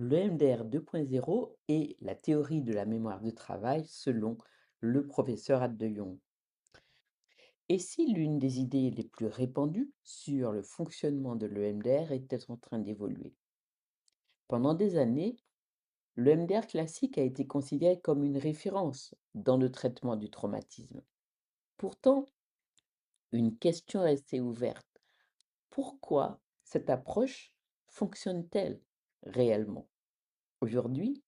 L'EMDR 2.0 est la théorie de la mémoire de travail selon le professeur Ad de Jong. Et si l'une des idées les plus répandues sur le fonctionnement de l'EMDR était en train d'évoluer? Pendant des années, l'EMDR classique a été considéré comme une référence dans le traitement du traumatisme. Pourtant, une question restait ouverte. Pourquoi cette approche fonctionne-t-elle réellement? Aujourd'hui,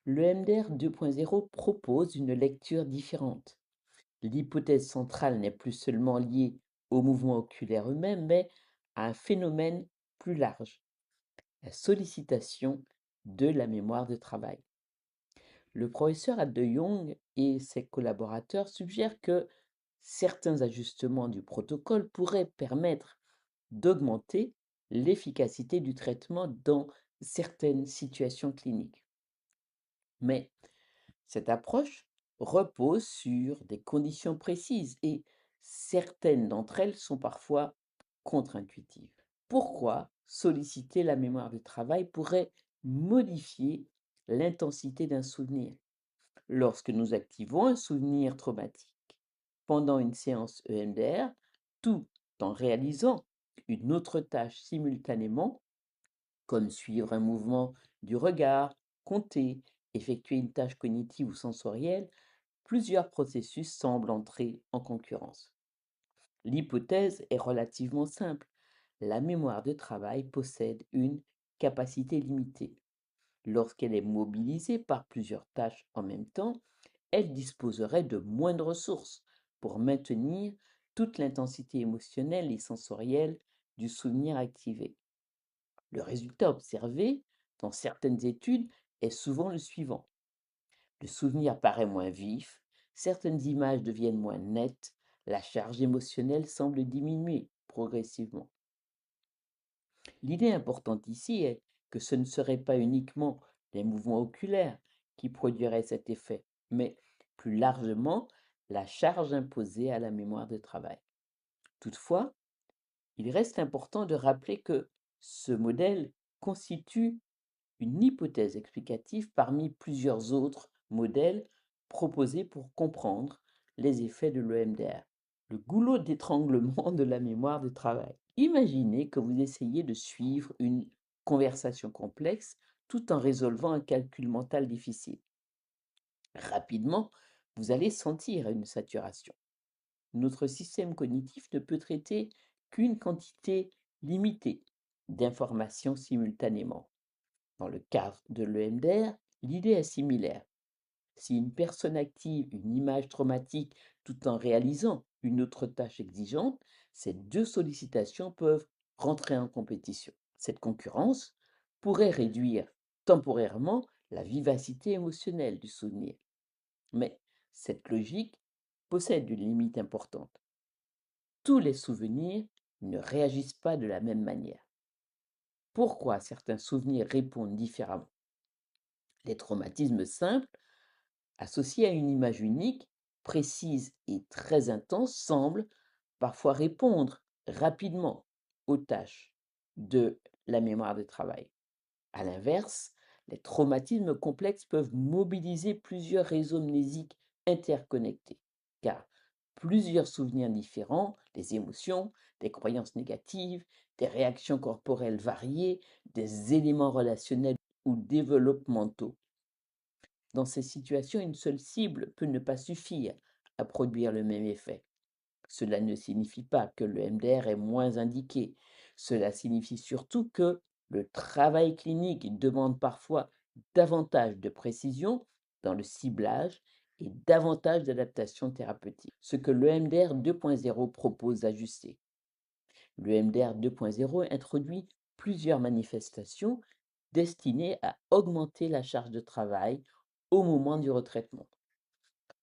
l'EMDR 2.0 propose une lecture différente. L'hypothèse centrale n'est plus seulement liée aux mouvements oculaires eux-mêmes, mais à un phénomène plus large, la sollicitation de la mémoire de travail. Le professeur Ad de Jong et ses collaborateurs suggèrent que certains ajustements du protocole pourraient permettre d'augmenter l'efficacité du traitement dans certaines situations cliniques. Mais cette approche repose sur des conditions précises et certaines d'entre elles sont parfois contre-intuitives. Pourquoi solliciter la mémoire de travail pourrait modifier l'intensité d'un souvenir? Lorsque nous activons un souvenir traumatique pendant une séance EMDR, tout en réalisant une autre tâche simultanément, comme suivre un mouvement du regard, compter, effectuer une tâche cognitive ou sensorielle, plusieurs processus semblent entrer en concurrence. L'hypothèse est relativement simple. La mémoire de travail possède une capacité limitée. Lorsqu'elle est mobilisée par plusieurs tâches en même temps, elle disposerait de moins de ressources pour maintenir toute l'intensité émotionnelle et sensorielle du souvenir activé. Le résultat observé dans certaines études est souvent le suivant. Le souvenir paraît moins vif, certaines images deviennent moins nettes, la charge émotionnelle semble diminuer progressivement. L'idée importante ici est que ce ne serait pas uniquement les mouvements oculaires qui produiraient cet effet, mais plus largement la charge imposée à la mémoire de travail. Toutefois, il reste important de rappeler que ce modèle constitue une hypothèse explicative parmi plusieurs autres modèles proposés pour comprendre les effets de l'EMDR. Le goulot d'étranglement de la mémoire de travail. Imaginez que vous essayez de suivre une conversation complexe tout en résolvant un calcul mental difficile. Rapidement, vous allez sentir une saturation. Notre système cognitif ne peut traiter qu'une quantité limitée d'informations simultanément. Dans le cadre de l'EMDR, l'idée est similaire. Si une personne active une image traumatique tout en réalisant une autre tâche exigeante, ces deux sollicitations peuvent rentrer en compétition. Cette concurrence pourrait réduire temporairement la vivacité émotionnelle du souvenir. Mais cette logique possède une limite importante. Tous les souvenirs ne réagissent pas de la même manière. Pourquoi certains souvenirs répondent différemment? Les traumatismes simples, associés à une image unique, précise et très intense, semblent parfois répondre rapidement aux tâches de la mémoire de travail. À l'inverse, les traumatismes complexes peuvent mobiliser plusieurs réseaux mnésiques interconnectés, car plusieurs souvenirs différents, des émotions, des croyances négatives, des réactions corporelles variées, des éléments relationnels ou développementaux. Dans ces situations, une seule cible peut ne pas suffire à produire le même effet. Cela ne signifie pas que le MDR est moins indiqué. Cela signifie surtout que le travail clinique demande parfois davantage de précision dans le ciblage et davantage d'adaptation thérapeutique, ce que le MDR 2.0 propose d'ajuster. Le MDR 2.0 introduit plusieurs manifestations destinées à augmenter la charge de travail au moment du retraitement.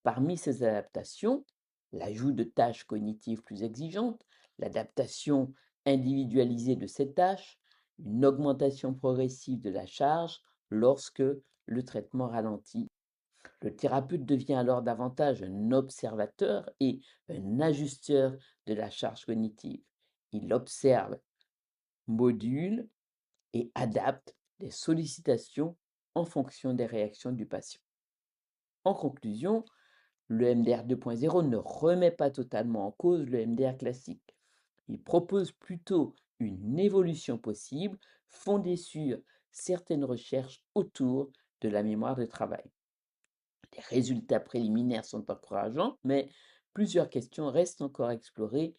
Parmi ces adaptations, l'ajout de tâches cognitives plus exigeantes, l'adaptation individualisée de ces tâches, une augmentation progressive de la charge lorsque le traitement ralentit. Le thérapeute devient alors davantage un observateur et un ajusteur de la charge cognitive. Il observe, module et adapte des sollicitations en fonction des réactions du patient. En conclusion, le MDR 2.0 ne remet pas totalement en cause le MDR classique. Il propose plutôt une évolution possible fondée sur certaines recherches autour de la mémoire de travail. Les résultats préliminaires sont encourageants, mais plusieurs questions restent encore explorées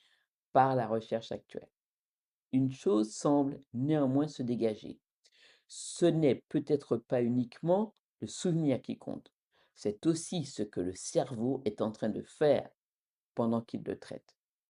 par la recherche actuelle. Une chose semble néanmoins se dégager. Ce n'est peut-être pas uniquement le souvenir qui compte, c'est aussi ce que le cerveau est en train de faire pendant qu'il le traite.